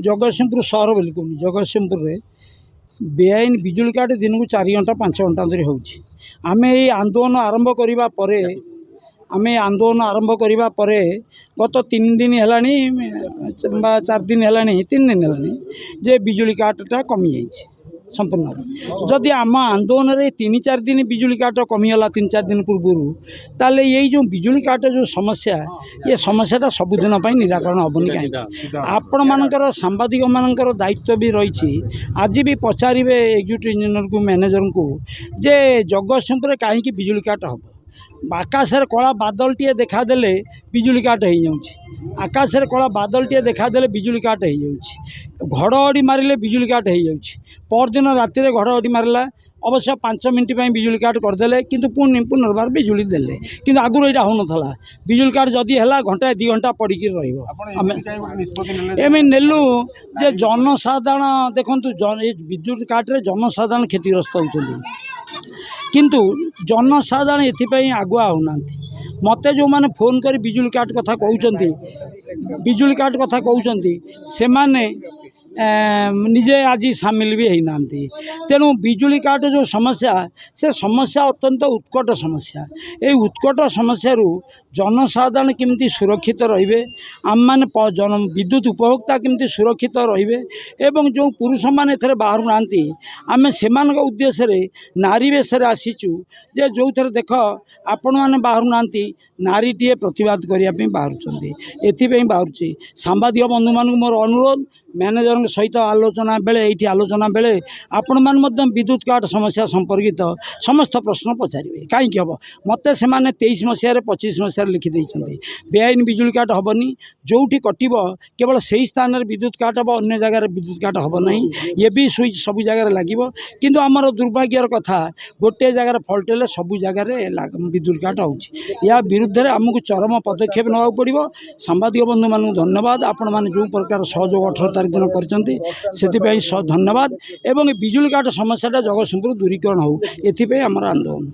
जगतसिंहपुर सहर बोली कहूँ जगतसिंहपुर रे बेआईन बिजुली काट दिन को 4 घंटा 5 घंटा धरी होची। आमे ये आंदोलन आरंभ करिबा परे आमे आंदोलन आरंभ करिबा परे गत 3 दिन हेलानी 4 दिन हेलानी 3 दिन हेलानी जे बिजुली काटटा कमी जाइए संपूर्ण। जदि आम आंदोलन रे 3-4 दिन बिजुली काट कमीगला 3-4 दिन पूर्व ताले ये जो बिजुली काट जो समस्या ये समस्याटा सबुदिन निराकरण हेनी कहीं आपण मानकर सांबादिक मानकर दायित्व भी रही। आज भी पचारे एग्जीक्यूटिव इंजीनियर को मैनेजर को जे जगतसिंहपुर कहीं बिजुली काट हम आकाश कला बादल टे देखादे बिजुली काट हो जाऊँगी आकाश कला बादल टे देखादे बिजुली काट हो जाऊँगी घड़घड़ी मारे बिजुली काट हो जाऊँगी परदिन राति घड़घड़ी मारला अवश्य 5 मिनट बिजुली काट करदे कि पुनर्बार बिजुली देले कि आगुरी यहाँ हो नाला बिजुली काट जदि है घंटा 2 घंटा पड़ी रमें नेलु जे जनसाधारण देखु विद्युत काट्रे जनसाधारण क्षतिग्रस्त होती किंतु जनसाधारण एपाई आगुआ होना मत जो मैंने फोन कर बिजुली काट कथा कहते बिजुली काट कथा कहते से निजे आज सामिल भी होना तेणु बिजुली काट जो समस्या से समस्या अत्यंत उत्कट समस्या ये उत्कट समस्या जनसाधारण केमती सुरक्षित रे आम मान विद्युत उपभोक्ता केमती सुरक्षित रे एवं जो पुरुष मैंने थे बाहर ना आम से उद्देश्य नारी बेश आसीचु जे जो थे देख आपण मैंने बाहर ना नारी टीए प्रतिवाद करने बाहर एपाई बाहर सांबादिक बंधु मान मोर अनुरोध मैनेजर सहित आलोचना बेले ये आलोचना बेले आपण मैंने विद्युत काट समस्या संपर्कित समस्त प्रश्न पचारे कहीं हम मत से 23 मसीह 25 मसीह लिखिदे बेआईन बिजुली काट हेनी जोटी कटब केवल से ही स्थान में विद्युत काट हम अन्य जगार विद्युत काट हम ना ये भी स्विच सब जगार लगे किंतु आमर दुर्भाग्यर कथा गोटे जगार फल्ट है सब जगार विद्युत काट हो विरुद्ध में आमको चरम पदक्षेप ना पड़ो। सांबादिक बंधु मानू धन्यवाद आपण मैंने जो प्रकार सहयोग 18 तारीख दिन कर धन्यवाद एवं बिजुली काट समस्याटा जगतसिंहपुर दूरीकरण हो एथिपाई आमर आंदोलन।